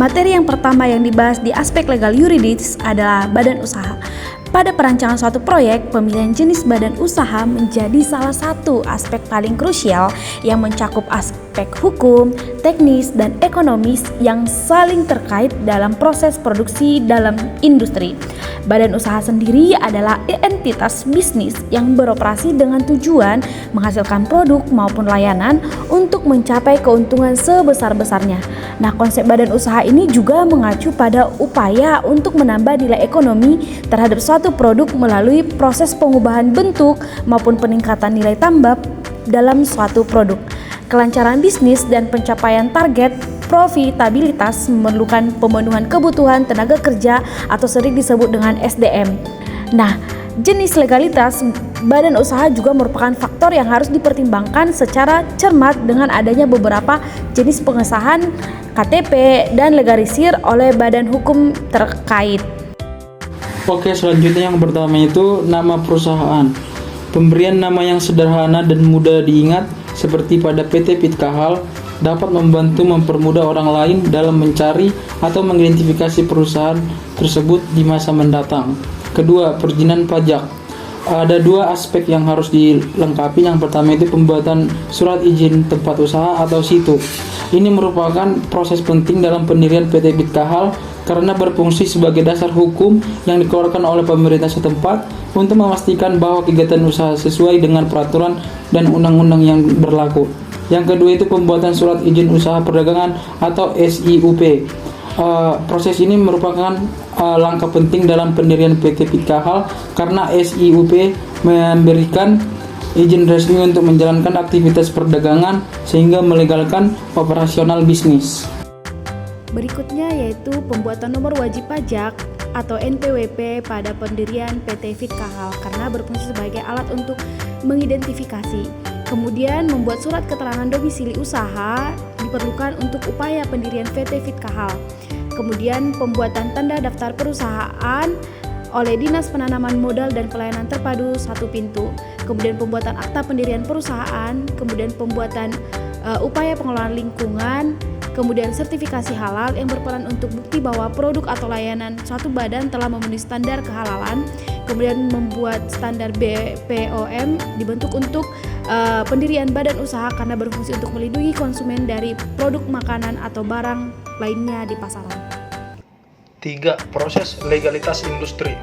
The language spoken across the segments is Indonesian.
Materi yang pertama yang dibahas di aspek legal yuridis adalah badan usaha. Pada perancangan suatu proyek, pemilihan jenis badan usaha menjadi salah satu aspek paling krusial yang mencakup aspek hukum, teknis, dan ekonomis yang saling terkait dalam proses produksi dalam industri. Badan usaha sendiri adalah entitas bisnis yang beroperasi dengan tujuan menghasilkan produk maupun layanan untuk mencapai keuntungan sebesar-besarnya. Nah, konsep badan usaha ini juga mengacu pada upaya untuk menambah nilai ekonomi terhadap suatu produk melalui proses pengubahan bentuk maupun peningkatan nilai tambah dalam suatu produk. Kelancaran bisnis dan pencapaian target profitabilitas memerlukan pemenuhan kebutuhan tenaga kerja atau sering disebut dengan SDM. Nah, jenis legalitas badan usaha juga merupakan faktor yang harus dipertimbangkan secara cermat dengan adanya beberapa jenis pengesahan KTP dan legalisir oleh badan hukum terkait. Oke, selanjutnya yang pertama itu nama perusahaan. Pemberian nama yang sederhana dan mudah diingat seperti pada PT Pitkahal dapat membantu mempermudah orang lain dalam mencari atau mengidentifikasi perusahaan tersebut di masa mendatang. Kedua, perizinan pajak. Ada dua aspek yang harus dilengkapi. Yang pertama itu pembuatan surat izin tempat usaha atau SITU. Ini merupakan proses penting dalam pendirian PT Pitkahal karena berfungsi sebagai dasar hukum yang dikeluarkan oleh pemerintah setempat untuk memastikan bahwa kegiatan usaha sesuai dengan peraturan dan undang-undang yang berlaku. Yang kedua itu pembuatan surat izin usaha perdagangan atau SIUP. Proses ini merupakan langkah penting dalam pendirian PT Pitkahal karena SIUP memberikan izin resmi untuk menjalankan aktivitas perdagangan sehingga melegalkan operasional bisnis. Berikutnya yaitu pembuatan nomor wajib pajak atau NPWP pada pendirian PT Pitkahal karena berfungsi sebagai alat untuk mengidentifikasi. Kemudian membuat surat keterangan domisili usaha diperlukan untuk upaya pendirian PT Pitkahal. Kemudian pembuatan tanda daftar perusahaan oleh Dinas Penanaman Modal dan Pelayanan Terpadu satu pintu. Kemudian pembuatan akta pendirian perusahaan, kemudian pembuatan upaya pengelolaan lingkungan, kemudian sertifikasi halal yang berperan untuk bukti bahwa produk atau layanan suatu badan telah memenuhi standar kehalalan, kemudian membuat standar BPOM dibentuk untuk pendirian badan usaha karena berfungsi untuk melindungi konsumen dari produk makanan atau barang lainnya di pasaran. 3. Proses legalitas industri.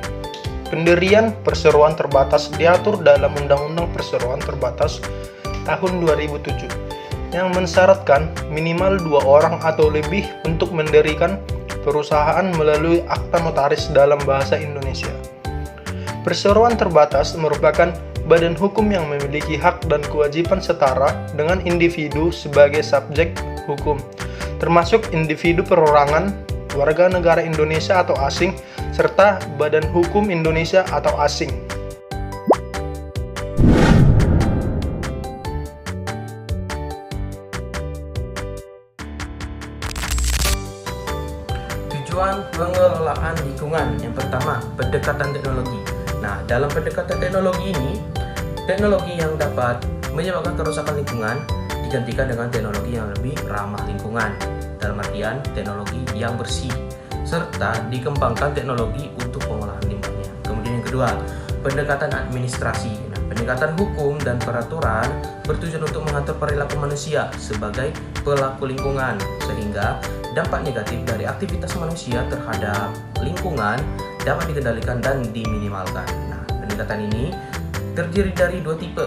Pendirian perseroan terbatas diatur dalam Undang-Undang Perseroan Terbatas tahun 2007 yang mensyaratkan minimal 2 orang atau lebih untuk mendirikan perusahaan melalui akta notaris dalam bahasa Indonesia. Perseroan terbatas merupakan badan hukum yang memiliki hak dan kewajiban setara dengan individu sebagai subjek hukum, termasuk individu perorangan, warga negara Indonesia atau asing, serta badan hukum Indonesia atau asing. Tujuan pengelolaan lingkungan. Yang pertama, pendekatan teknologi. Nah, dalam pendekatan teknologi ini, teknologi yang dapat menyebabkan kerusakan lingkungan digantikan dengan teknologi yang lebih ramah lingkungan, dalam artian teknologi yang bersih, serta dikembangkan teknologi untuk pengolahan limbahnya. Kemudian yang kedua, pendekatan administrasi. Nah, pendekatan hukum dan peraturan bertujuan untuk mengatur perilaku manusia sebagai pelaku lingkungan, sehingga dampak negatif dari aktivitas manusia terhadap lingkungan dapat dikendalikan dan diminimalkan. Nah, pendekatan ini terdiri dari 2 tipe.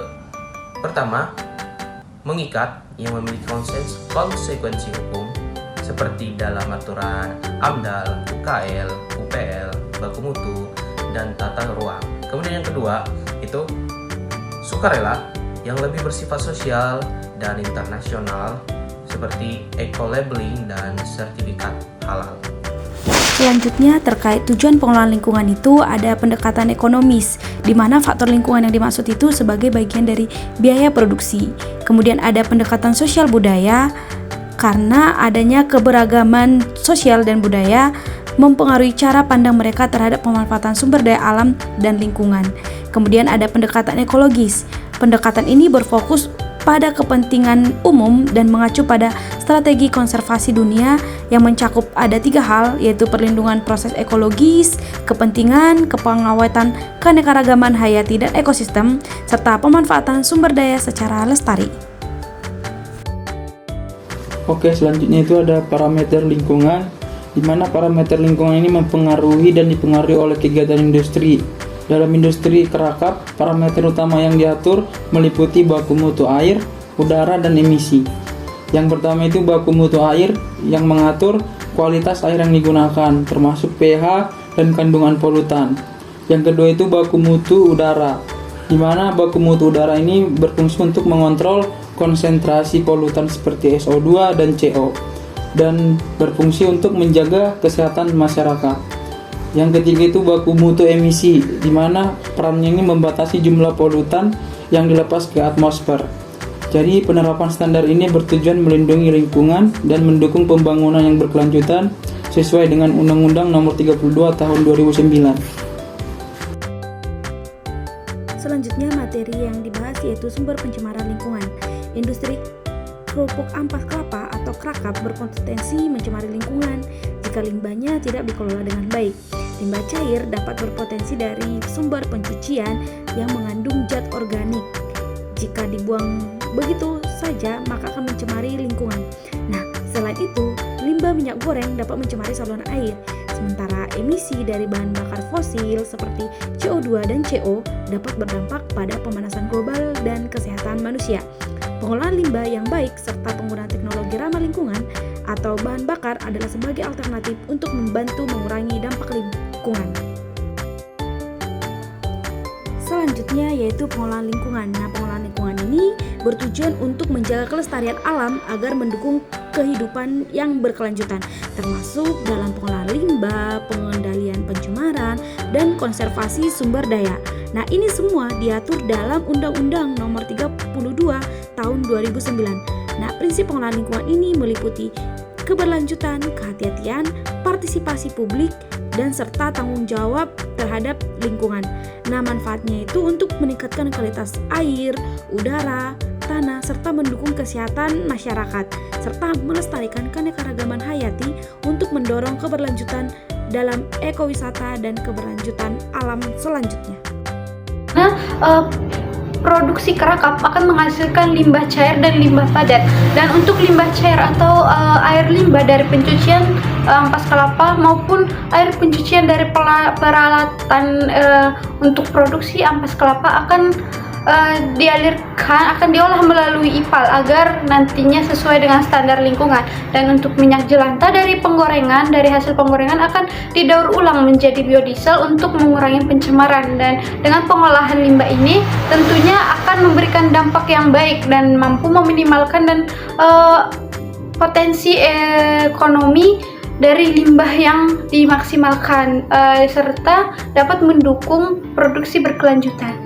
Pertama, mengikat yang memiliki konsekuensi hukum seperti dalam aturan AMDAL, UKL, UPL, baku mutu, dan tata ruang. Kemudian yang kedua, itu sukarela yang lebih bersifat sosial dan internasional seperti eco-labeling dan sertifikat halal. Selanjutnya terkait tujuan pengelolaan lingkungan itu ada pendekatan ekonomis, di mana faktor lingkungan yang dimaksud itu sebagai bagian dari biaya produksi. Kemudian ada pendekatan sosial budaya, karena adanya keberagaman sosial dan budaya mempengaruhi cara pandang mereka terhadap pemanfaatan sumber daya alam dan lingkungan. Kemudian ada pendekatan ekologis. Pendekatan ini berfokus pada kepentingan umum dan mengacu pada strategi konservasi dunia yang mencakup ada 3 hal, yaitu perlindungan proses ekologis, kepentingan, kepengawatan keanekaragaman hayati dan ekosistem, serta pemanfaatan sumber daya secara lestari. Oke, selanjutnya itu ada parameter lingkungan, di mana parameter lingkungan ini mempengaruhi dan dipengaruhi oleh kegiatan industri. Dalam industri kerakap, parameter utama yang diatur meliputi baku mutu air, udara, dan emisi. Yang pertama itu baku mutu air yang mengatur kualitas air yang digunakan, termasuk pH dan kandungan polutan. Yang kedua itu baku mutu udara, di mana baku mutu udara ini berfungsi untuk mengontrol konsentrasi polutan seperti SO2 dan CO, dan berfungsi untuk menjaga kesehatan masyarakat. Yang ketiga itu baku mutu emisi, di mana perannya ini membatasi jumlah polutan yang dilepas ke atmosfer. Jadi penerapan standar ini bertujuan melindungi lingkungan dan mendukung pembangunan yang berkelanjutan sesuai dengan Undang-Undang Nomor 32 Tahun 2009. Selanjutnya materi yang dibahas yaitu sumber pencemaran lingkungan. Industri kerupuk ampas kelapa atau krakap berpotensi mencemari lingkungan jika limbahnya tidak dikelola dengan baik. Limbah cair dapat berpotensi dari sumber pencucian yang mengandung zat organik. Jika dibuang begitu saja, maka akan mencemari lingkungan. Nah, selain itu, limbah minyak goreng dapat mencemari saluran air. Sementara emisi dari bahan bakar fosil seperti CO2 dan CO dapat berdampak pada pemanasan global dan kesehatan manusia. Pengolahan limbah yang baik serta penggunaan teknologi ramah lingkungan atau bahan bakar adalah sebagai alternatif untuk membantu mengurangi dampak lingkungan. Selanjutnya yaitu pengolahan lingkungan. Nah, pengolahan lingkungan ini bertujuan untuk menjaga kelestarian alam agar mendukung kehidupan yang berkelanjutan, termasuk dalam pengolahan limbah, pengendalian pencemaran, dan konservasi sumber daya. Nah, ini semua diatur dalam Undang-Undang Nomor 32 Tahun 2009. Nah, prinsip pengolahan lingkungan ini meliputi keberlanjutan, kehati-hatian, partisipasi publik, dan serta tanggung jawab terhadap lingkungan. Nah, manfaatnya itu untuk meningkatkan kualitas air, udara, tanah, serta mendukung kesehatan masyarakat, serta melestarikan keanekaragaman hayati untuk mendorong keberlanjutan dalam ekowisata dan keberlanjutan alam selanjutnya. Nah, produksi kerakap akan menghasilkan limbah cair dan limbah padat. Dan untuk limbah cair atau air limbah dari pencucian ampas kelapa maupun air pencucian dari peralatan untuk produksi ampas kelapa akan akan diolah melalui IPAL agar nantinya sesuai dengan standar lingkungan. Dan untuk minyak jelantah dari hasil penggorengan akan didaur ulang menjadi biodiesel untuk mengurangi pencemaran. Dan dengan pengolahan limbah ini tentunya akan memberikan dampak yang baik dan mampu meminimalkan dan potensi ekonomi dari limbah yang dimaksimalkan serta dapat mendukung produksi berkelanjutan.